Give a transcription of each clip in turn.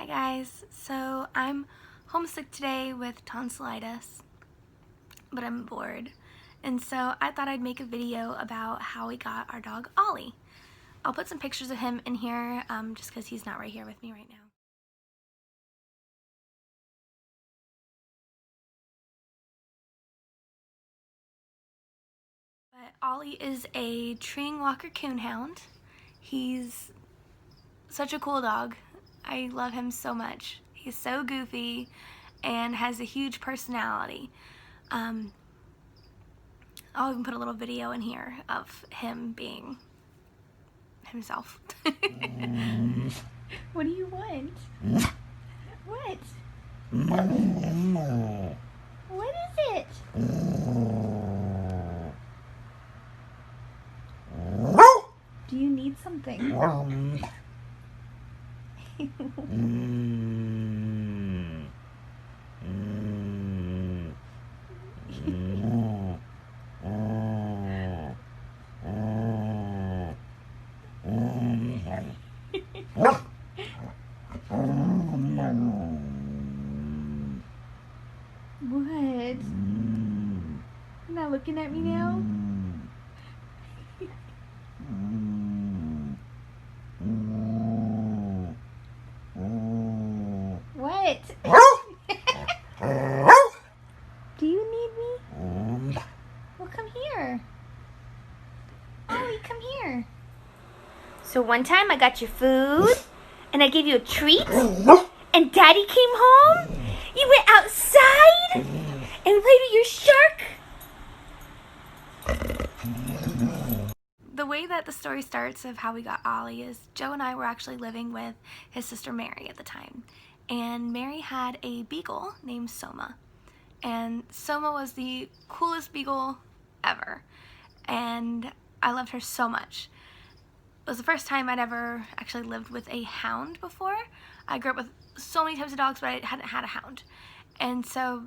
Hi guys, so I'm homesick today with tonsillitis, but I'm bored, and so I thought I'd make a video about how we got our dog Ollie. I'll put some pictures of him in here just because he's not right here with me right now. But Ollie is a treeing walker coonhound. He's such a cool dog. I love him so much. He's so goofy and has a huge personality. I'll even put a little video in here of him being himself. What do you want? What? What is it? Do you need something? What? You're not looking at me now? What? Do you need me? Well, come here. Ollie, come here. So one time I got your food, and I gave you a treat, and Daddy came home. You went outside and played with your shark. The way that the story starts of how we got Ollie is Joe and I were actually living with his sister Mary at the time. And Mary had a beagle named Soma. And Soma was the coolest beagle ever. And I loved her so much. It was the first time I'd ever actually lived with a hound before. I grew up with so many types of dogs, but I hadn't had a hound. And so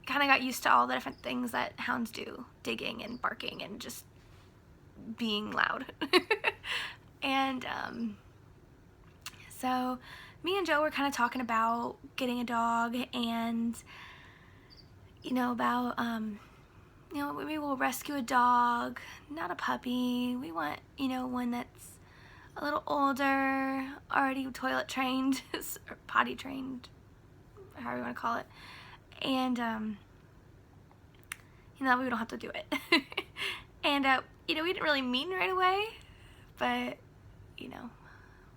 kind of got used to all the different things that hounds do. Digging and barking and just being loud. And so me and Joe were kind of talking about getting a dog, and about maybe we'll rescue a dog, not a puppy. We want one that's a little older, already toilet trained or potty trained, however you want to call it, and that way we don't have to do it. And we didn't really mean right away, but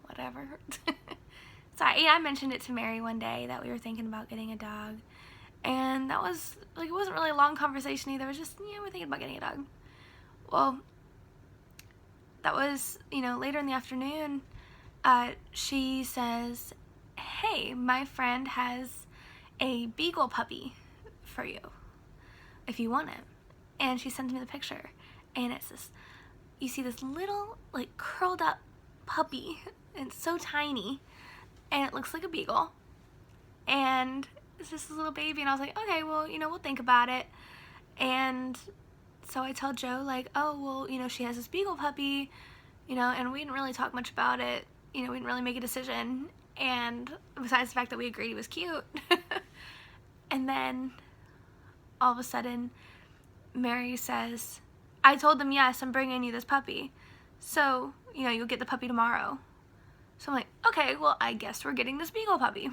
whatever. So I mentioned it to Mary one day that we were thinking about getting a dog, and that was it wasn't really a long conversation either. It was just we're thinking about getting a dog. Well, that was later in the afternoon. She says, "Hey, my friend has a beagle puppy for you if you want it," and she sent me the picture. And it's you see this little, curled up puppy, and it's so tiny, and it looks like a beagle, and it's just a little baby, and I was like, okay, well, we'll think about it. And so I tell Joe, oh, well, she has this beagle puppy, and we didn't really talk much about it, we didn't really make a decision, and besides the fact that we agreed he was cute. And then, all of a sudden, Mary says, I told them, yes, I'm bringing you this puppy. So, you'll get the puppy tomorrow. So I'm like, okay, well, I guess we're getting this beagle puppy.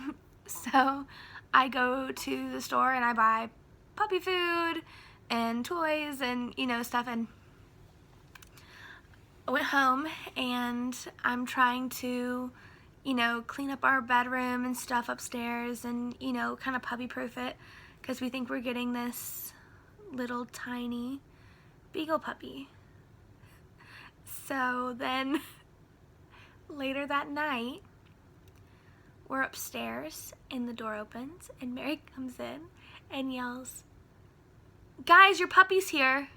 So I go to the store and I buy puppy food and toys and, stuff. And I went home and I'm trying to, clean up our bedroom and stuff upstairs and, kind of puppy proof it, because we think we're getting this little tiny beagle puppy. So then later that night, we're upstairs and the door opens and Mary comes in and yells, "Guys, your puppy's here."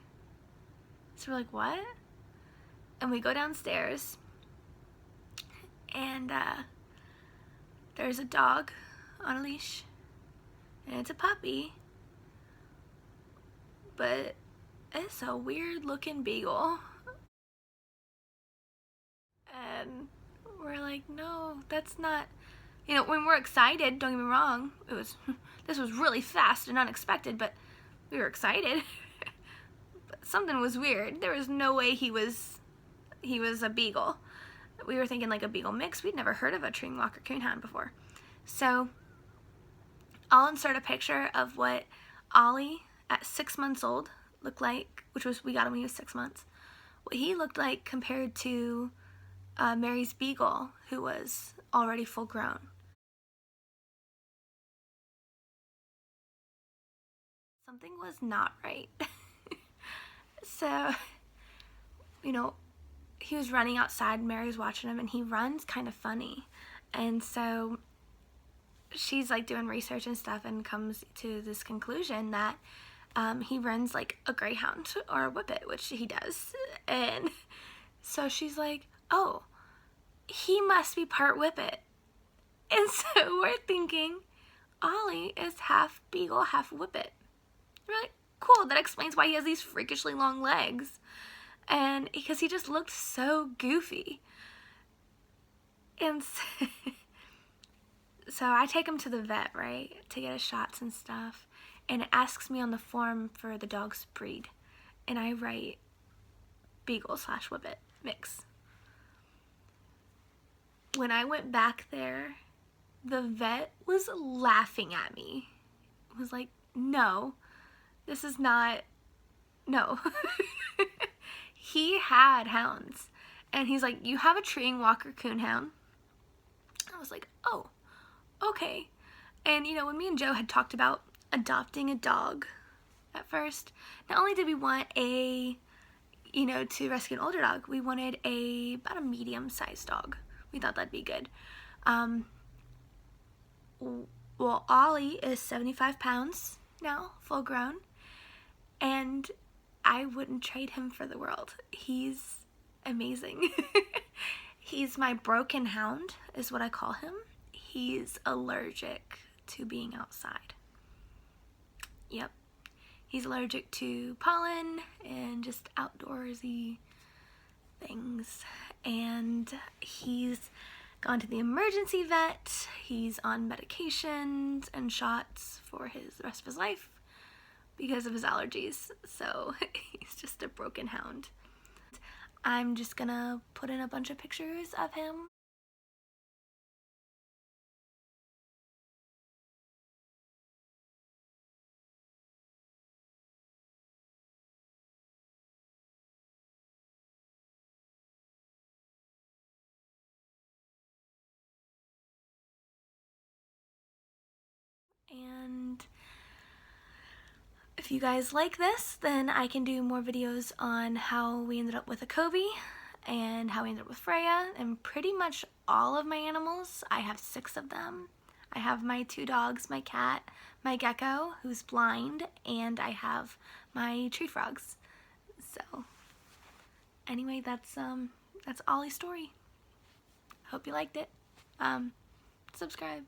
So we're like, what? And we go downstairs and there's a dog on a leash and it's a puppy, but it's a weird looking beagle. And we're like, no, that's not You know, when we're excited, don't get me wrong, this was really fast and unexpected, but we were excited. But something was weird. There was no way he was a beagle. We were thinking like a beagle mix. We'd never heard of a treeing Walker Coonhound before. So I'll insert a picture of what Ollie at 6 months old looked like, we got him when he was 6 months. What he looked like compared to Mary's beagle, who was already full grown. Something was not right. So, you know, he was running outside, Mary was watching him, and he runs kind of funny. And so she's like doing research and stuff and comes to this conclusion that he runs like a greyhound or a whippet, which he does. And so she's like, oh, he must be part whippet. And so we're thinking Ollie is half beagle, half whippet. We're like, cool, that explains why he has these freakishly long legs. And because he just looked so goofy. And so I take him to the vet, right, to get his shots and stuff. And it asks me on the form for the dog's breed. And I write beagle/whippet mix. When I went back there, the vet was laughing at me. It was like, no, this is not, no. He had hounds. And he's like, you have a treeing Walker Coonhound. I was like, oh, okay. And, you know, when me and Joe had talked about adopting a dog at first, not only did we want to rescue an older dog, we wanted about a medium-sized dog. We thought that'd be good. Well, Ollie is 75 pounds now, full grown, and I wouldn't trade him for the world. He's amazing. He's my broken hound, is what I call him. He's allergic to being outside. Yep. He's allergic to pollen and just outdoorsy things. And he's gone to the emergency vet. He's on medications and shots for the rest of his life because of his allergies. So he's just a broken hound. I'm just gonna put in a bunch of pictures of him. And if you guys like this, then I can do more videos on how we ended up with a Kobe and how we ended up with Freya and pretty much all of my animals. I have 6 of them. I have my 2 dogs, my cat, my gecko who's blind, and I have my tree frogs. So anyway, that's Ollie's story. Hope you liked it. Subscribe.